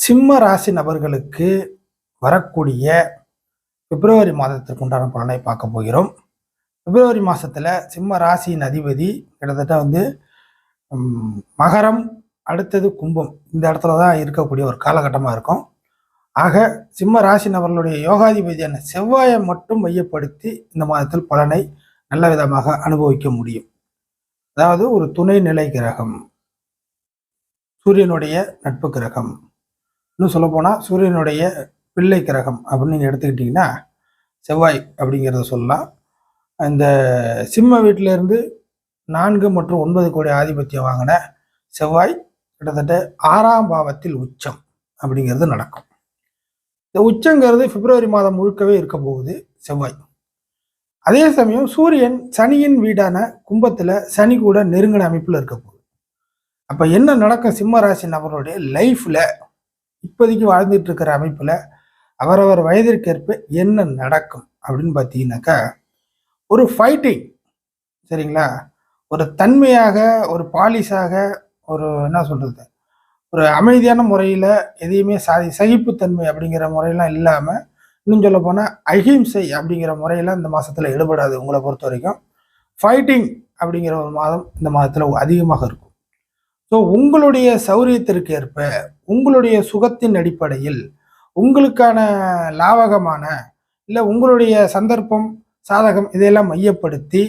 சிம்ம ராசி நபர்களுக்கு வரக்கூடிய பிப்ரவரி மாதத்திற்கு உண்டான பலனை பார்க்க போகிறோம். பிப்ரவரி மாதத்தில் சிம்ம ராசியின் அதிபதி கிட்டத்தட்ட மகரம், அடுத்தது கும்பம், இந்த இடத்துல தான் இருக்கக்கூடிய ஒரு காலகட்டமாக இருக்கும். ஆக சிம்ம ராசி நபர்களுடைய யோகாதிபதியான செவ்வாயை மட்டும் மையப்படுத்தி இந்த மாதத்தில் பலனை நல்ல விதமாக அனுபவிக்க முடியும். அதாவது ஒரு துணை நிலை கிரகம், சூரியனுடைய நட்பு கிரகம், இன்னும் சொல்லப்போனால் சூரியனுடைய பிள்ளை கிரகம் அப்படின்னு நீங்கள் எடுத்துக்கிட்டிங்கன்னா செவ்வாய் அப்படிங்கிறத சொல்லலாம். இந்த சிம்ம வீட்டிலேருந்து 4 மற்றும் 9 கோடி ஆதிபத்தியம் வாங்கின செவ்வாய் கிட்டத்தட்ட 6ஆம் பாவத்தில் உச்சம் அப்படிங்கிறது நடக்கும். இந்த உச்சங்கிறது பிப்ரவரி மாதம் முழுக்கவே இருக்க போகுது செவ்வாய். அதே சமயம் சூரியன் சனியின் வீடான கும்பத்தில் சனி கூட நெருங்கின அமைப்பில் இருக்க போகுது. அப்போ என்ன நடக்கும்? சிம்ம ராசி நபருடைய லைஃப்பில் இப்போதைக்கு வாழ்ந்துட்டு இருக்கிற அமைப்பில் அவரவர் வயதிற்கேற்ப என்ன நடக்கும் அப்படின்னு பார்த்தீங்கன்னாக்கா, ஒரு ஃபைட்டிங், சரிங்களா, ஒரு தன்மையாக, ஒரு பாலிஷாக, ஒரு என்ன சொல்கிறது, ஒரு அமைதியான முறையில் எதையுமே சகிப்புத்தன்மை அப்படிங்கிற முறையெல்லாம் இல்லாமல், இன்னும் சொல்ல போனால் அஹிம்சை அப்படிங்கிற முறையில் இந்த மாதத்தில் ஈடுபடாது. உங்களை பொறுத்த வரைக்கும் ஃபைட்டிங் அப்படிங்கிற ஒரு மாதம் இந்த மாதத்தில் அதிகமாக இருக்கும். ஸோ உங்களுடைய சௌரியத்திற்கு ஏற்ப, உங்களுடைய சுகத்தின் அடிப்படையில், உங்களுக்கான லாவகமான இல்லை உங்களுடைய சந்தர்ப்பம் சாதகம் இதையெல்லாம் மையப்படுத்தி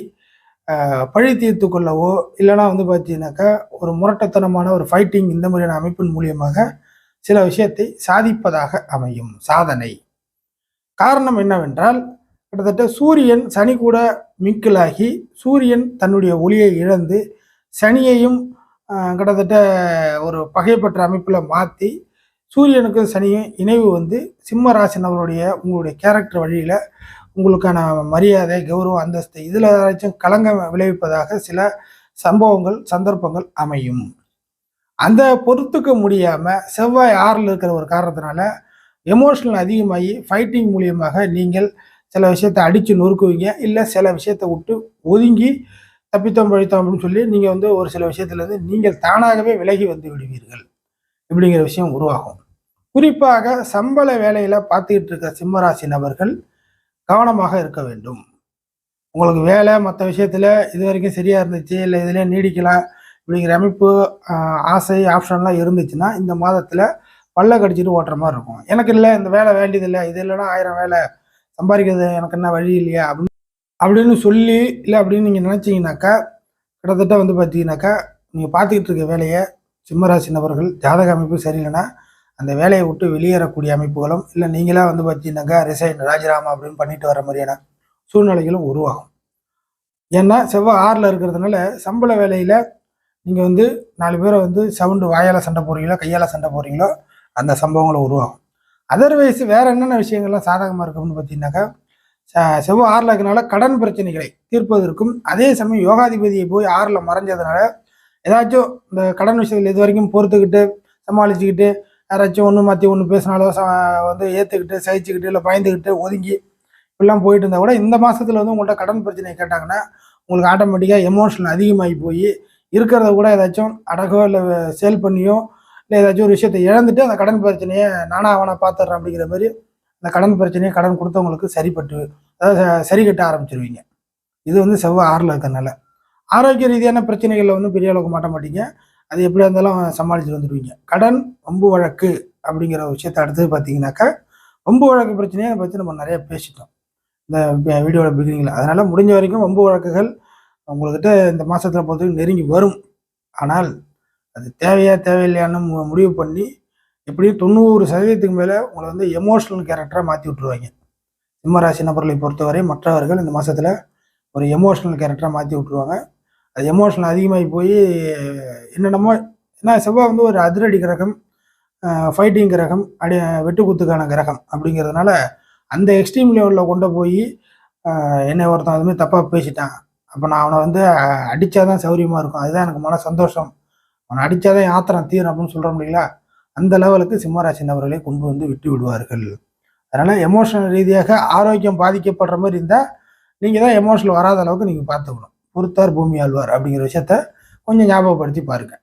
பழி தீர்த்து கொள்ளவோ இல்லைனா பார்த்தீங்கன்னாக்கா ஒரு முரட்டத்தனமான ஒரு ஃபைட்டிங் இந்த மாதிரியான அமைப்பின் மூலியமாக சில விஷயத்தை சாதிப்பதாக அமையும் சாதனை. காரணம் என்னவென்றால், கிட்டத்தட்ட சூரியன் சனி கூட மிங்கிளாகி சூரியன் தன்னுடைய ஒளியை இழந்து சனியையும் கிட்டத்தட்ட ஒரு பகைப்பற்ற அமைப்பில் மாற்றி சூரியனுக்கு சனியும் இணைவு சிம்ம ராசினவருடைய உங்களுடைய கேரக்டர் வழியில் உங்களுக்கான மரியாதை, கௌரவம், அந்தஸ்து இதில் ஏதாச்சும் கலங்க விளைவிப்பதாக சில சம்பவங்கள், சந்தர்ப்பங்கள் அமையும். அந்த பொறுத்துக்க முடியாமல் செவ்வாய் 6ல் இருக்கிற ஒரு காரணத்தினால எமோஷனல் அதிகமாகி ஃபைட்டிங் மூலியமாக நீங்கள் சில விஷயத்தை அடித்து நொறுக்குவீங்க. இல்லை சில விஷயத்தை விட்டு ஒதுங்கி தப்பித்தோம் பழித்தோம் அப்படின்னு சொல்லி நீங்கள் ஒரு சில விஷயத்துலேருந்து நீங்கள் தானாகவே விலகி விடுவீர்கள். இப்படிங்கிற விஷயம் உருவாகும். குறிப்பாக சம்பள வேலையில் பார்த்துக்கிட்டு இருக்க சிம்மராசி நபர்கள் கவனமாக இருக்க வேண்டும். உங்களுக்கு வேலை மற்ற விஷயத்தில் இது வரைக்கும் சரியாக இருந்துச்சு, இல்லை இதிலே நீடிக்கலாம் அப்படிங்கிற அமைப்பு, ஆசை, ஆப்ஷன்லாம் இருந்துச்சுன்னா இந்த மாதத்தில் பல்ல கடிச்சிட்டு ஓட்டுற மாதிரி இருக்கும். எனக்கு இல்லை, இந்த வேலை வேண்டியதில்லை, இது இல்லைன்னா 1000 வேலை சம்பாதிக்கிறது எனக்கு என்ன வழி இல்லையா அப்படின்னு சொல்லி இல்லை அப்படின்னு நீங்கள் நினச்சிங்கனாக்கா, கிட்டத்தட்ட பார்த்தீங்கன்னாக்கா நீங்கள் பார்த்துக்கிட்டு இருக்க வேலையை சிம்மராசி நபர்கள் ஜாதக அமைப்பு சரியில்லைன்னா அந்த வேலையை விட்டு வெளியேறக்கூடிய அமைப்புகளும், இல்லை நீங்களாக பார்த்தீங்கன்னாக்கா ரிசைன், ராஜினாமா அப்படின்னு பண்ணிட்டு வர மாதிரியான சூழ்நிலைகளும் உருவாகும். ஏன்னா செவ்வாய் 6ல் இருக்கிறதுனால சம்பள வேலையில் நீங்கள் 4 பேரை சவுண்டு வாயால் சண்டை போடுறீங்களோ கையால் சண்டை போடுறீங்களோ அந்த சம்பவங்களும் உருவாகும். அதர்வைஸ் வேறு என்னென்ன விஷயங்கள்லாம் சாதகமாக இருக்கும்னு பார்த்தீங்கன்னாக்கா, செவ்வாய் 6ல் இருக்கிறனால கடன் பிரச்சனைகளை தீர்ப்பதற்கும், அதே சமயம் யோகாதிபதியை போய் 6ல் மறைஞ்சதுனால ஏதாச்சும் இந்த கடன் விஷயத்தில் இது வரைக்கும் பொறுத்துக்கிட்டு சமாளிச்சுக்கிட்டு யாராச்சும் ஒன்று மாற்றி ஒன்று பேசினாலோ ஏற்றுக்கிட்டு சகிச்சுக்கிட்டு இல்லை பயந்துக்கிட்டு ஒதுங்கி இப்படிலாம் போயிட்டு இருந்தால் கூட இந்த மாதத்தில் உங்கள்கிட்ட கடன் பிரச்சனை கேட்டாங்கன்னா உங்களுக்கு ஆட்டோமேட்டிக்காக எமோஷனல் அதிகமாகி போய் இருக்கிறத கூட ஏதாச்சும் அடகோ இல்லை சேல் பண்ணியோ இல்லை ஏதாச்சும் ஒரு விஷயத்தை இழந்துட்டு அந்த கடன் பிரச்சனையை நானாக அவனை பார்த்துட்றேன் அப்படிங்கிற மாதிரி அந்த கடன் பிரச்சனையை கடன் கொடுத்தவங்களுக்கு அதாவது சரி கட்ட ஆரம்பிச்சிருவீங்க. இது செவ்வாய் 6ல் இருக்கிறனால ஆரோக்கிய ரீதியான பிரச்சனைகளில் பெரிய அளவுக்கு மாட்ட மாட்டீங்க. அது எப்படியா இருந்தாலும் சமாளித்து வந்துடுவீங்க. கடன், வம்பு வழக்கு அப்படிங்கிற ஒரு விஷயத்தை அடுத்தது பார்த்தீங்கன்னாக்கா, வம்பு வழக்கு பிரச்சனையை பற்றி நம்ம நிறைய பேசிட்டோம் இந்த வீடியோட பிகினிங்கில். அதனால் முடிஞ்ச வரைக்கும் வம்பு வழக்குகள் உங்கள்கிட்ட இந்த மாதத்தில் பொறுத்தவரைக்கும் நெருங்கி வரும். ஆனால் அது தேவையா தேவையில்லையான்னு முடிவு பண்ணி எப்படியும் 90% மேலே உங்களை எமோஷனல் கேரக்டராக மாற்றி விட்ருவாங்க. சிம்மராசி நபர்களை பொறுத்தவரை மற்றவர்கள் இந்த மாதத்தில் ஒரு எமோஷனல் கேரக்டராக மாற்றி விட்ருவாங்க. அது எமோஷனல் அதிகமாகி போய் என்னென்னமோ, ஏன்னா செவ்வாய் ஒரு அதிரடி கிரகம், ஃபைட்டிங் கிரகம், வெட்டு குத்துக்கான கிரகம் அப்படிங்கிறதுனால அந்த எக்ஸ்ட்ரீம் லெவலில் கொண்டு போய் என்னை ஒருத்தன் அதுமாதிரி தப்பாக பேசிட்டான், அப்போ நான் அவனை அடித்தாதான் சௌரியமாக இருக்கும், அதுதான் எனக்கு மன சந்தோஷம், அவனை அடித்தாதான் ஆத்திரம் தீரும் அப்படின்னு சொல்கிற முடியல, அந்த லெவலுக்கு சிம்மராசி நபர்களை கொண்டு விட்டு விடுவார்கள். அதனால் எமோஷனல் ரீதியாக ஆரோக்கியம் பாதிக்கப்படுற மாதிரி இருந்தால் நீங்கள் தான் எமோஷனல் வராத அளவுக்கு நீங்கள் பார்த்துக்கணும். பொறுத்தார் பூமி ஆழ்வார் அப்படிங்கிற விஷயத்த கொஞ்சம் ஞாபகப்படுத்தி பாருங்கள்.